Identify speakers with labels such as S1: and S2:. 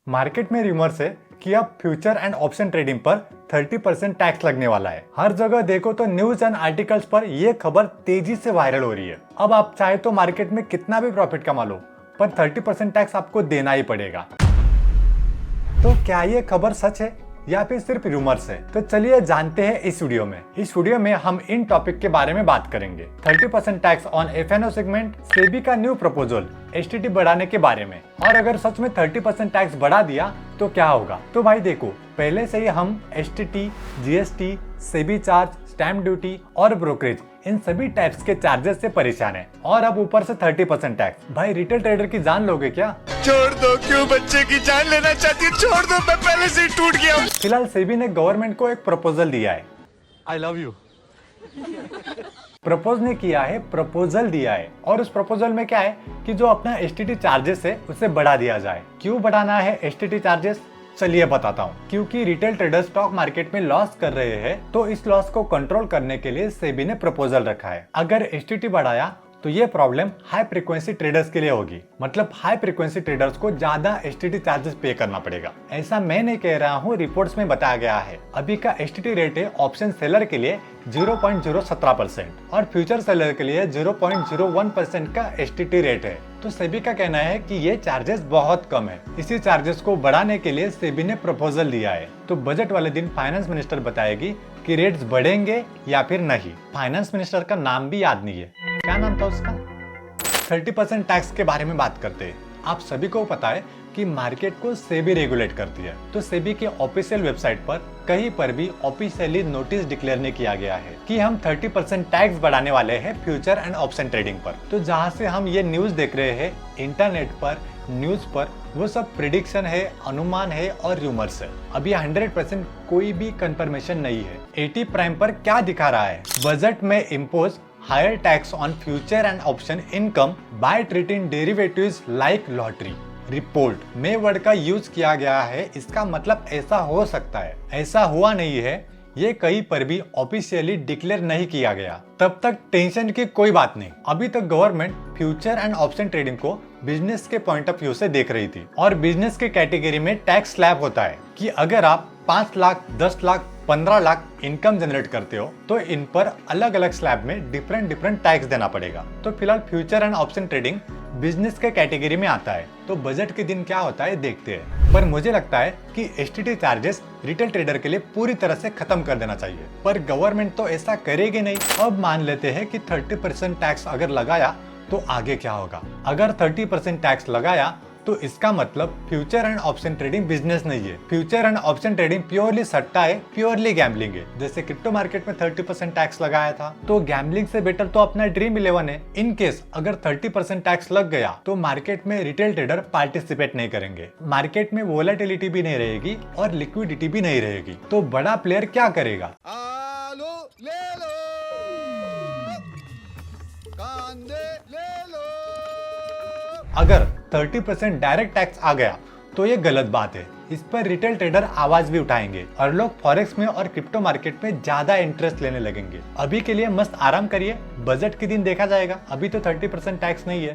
S1: Market में rumours है कि अब फ्यूचर एंड ऑप्शन ट्रेडिंग पर 30% टैक्स लगने वाला है। हर जगह देखो तो न्यूज एंड आर्टिकल्स पर यह खबर तेजी से वायरल हो रही है। अब आप चाहे तो मार्केट में कितना भी प्रॉफिट कमा लो, पर 30% टैक्स आपको देना ही पड़ेगा। तो क्या ये खबर सच है या फिर सिर्फ रूमर्स है? तो चलिए जानते हैं इस वीडियो में। इस वीडियो में हम इन टॉपिक के बारे में बात करेंगे। 30% tax on FNO segment, SEBI का न्यू प्रपोजल, एसटीटी बढ़ाने के बारे में, और अगर सच में 30% टैक्स बढ़ा दिया तो क्या होगा। तो भाई देखो, पहले से ही हम STT, GST, SEBI charge, stamp duty और ब्रोकरेज, इन सभी टैक्स के चार्जेस से परेशान है, और अब ऊपर से 30% टैक्स। भाई रिटेल ट्रेडर की जान लोगे क्या?
S2: छोड़ दो, क्यों बच्चे की जान लेना चाहती है? छोड़ दो, मैं पहले से ही टूट गया हूँ।
S1: फिलहाल सेबी ने गवर्नमेंट को एक प्रपोजल दिया है।
S2: I love you.
S1: प्रपोज ने किया है, प्रपोजल दिया है, और उस प्रपोजल में क्या है कि जो अपना एसटीटी चार्जेस है उसे बढ़ा दिया जाए। क्यों बढ़ाना है एसटीटी चार्जेस? चलिए बताता हूँ। क्योंकि रिटेल ट्रेडर्स स्टॉक मार्केट में लॉस कर रहे हैं, तो इस लॉस को कंट्रोल करने के लिए सेबी ने प्रपोजल रखा है। अगर एसटीटी बढ़ाया तो ये प्रॉब्लम हाई फ्रीक्वेंसी ट्रेडर्स के लिए होगी। मतलब हाई फ्रीक्वेंसी ट्रेडर्स को ज्यादा एसटीटी चार्जेस पे करना पड़ेगा। ऐसा मैं नहीं कह रहा हूँ, रिपोर्ट्स में बताया गया है। अभी का एसटीटी रेट है ऑप्शन सेलर के लिए 0.017% और फ्यूचर सेलर के लिए 0.01% का एसटीटी रेट है। तो सेबी का कहना है कि ये चार्जेस बहुत कम है। इसी चार्जेस को बढ़ाने के लिए सेबी ने प्रपोजल दिया है। तो बजट वाले दिन फाइनेंस मिनिस्टर बताएगी कि रेट्स बढ़ेंगे या फिर नहीं। फाइनेंस मिनिस्टर का नाम भी याद नहीं है, क्या नाम था उसका? 30% टैक्स के बारे में बात करते हैं। आप सभी को पता है कि मार्केट को सेबी रेगुलेट करती है। तो सेबी के ऑफिशियल वेबसाइट पर कहीं पर भी ऑफिशियली नोटिस डिक्लेयर नहीं किया गया है कि हम 30% टैक्स बढ़ाने वाले हैं फ्यूचर एंड ऑप्शन ट्रेडिंग पर। तो जहां से हम ये न्यूज देख रहे हैं इंटरनेट पर, न्यूज पर, वो सब प्रिडिक्शन है, अनुमान है और रूमर्स है। अभी 100% कोई भी कंफर्मेशन नहीं है। 80 प्राइम पर क्या दिखा रहा है? बजट में impose higher tax on future and option income by treating derivatives like lottery. Report में वर्ड का यूज किया गया है, इसका मतलब ऐसा हो सकता है। ऐसा हुआ नहीं है, ये कहीं पर भी ऑफिशियली डिक्लेयर नहीं किया गया। तब तक टेंशन की कोई बात नहीं। अभी तक government future and option trading को बिजनेस के पॉइंट ऑफ व्यू से देख रही थी, और बिजनेस के कैटेगरी में टैक्स स्लैब होता है कि अगर आप 5 लाख, 10 लाख, 15 लाख इनकम जनरेट करते हो तो इन पर अलग अलग स्लैब में डिफरेंट टैक्स देना पड़ेगा। तो फिलहाल future and option trading business के कैटेगरी में आता है। तो बजट के दिन क्या होता है देखते हैं। पर मुझे लगता है कि एसटीटी चार्जेस रिटेल ट्रेडर के लिए पूरी तरह से खत्म कर देना चाहिए, पर गवर्नमेंट तो ऐसा करेगी नहीं। अब मान लेते हैं कि 30% टैक्स अगर लगाया तो आगे क्या होगा? अगर 30% टैक्स लगाया तो इसका मतलब future and option trading business नहीं है। Future and option trading purely सट्टा है, प्योरली गैम्बलिंग है। जैसे क्रिप्टो मार्केट में 30% टैक्स लगाया था, तो गैम्बलिंग से बेटर तो अपना ड्रीम 11 है। इन केस अगर 30% टैक्स लग गया तो मार्केट में रिटेल ट्रेडर पार्टिसिपेट नहीं करेंगे, मार्केट में वोलेटिलिटी भी नहीं रहेगी और लिक्विडिटी भी नहीं रहेगी। तो बड़ा प्लेयर क्या करेगा?
S2: ले लो, कांदे ले लो।
S1: अगर 30% डायरेक्ट टैक्स आ गया तो ये गलत बात है। इस पर रिटेल ट्रेडर आवाज भी उठाएंगे और लोग फॉरेक्स में और क्रिप्टो मार्केट में ज्यादा इंटरेस्ट लेने लगेंगे। अभी के लिए मस्त आराम करिए, बजट के दिन देखा जाएगा। अभी तो 30% टैक्स नहीं है।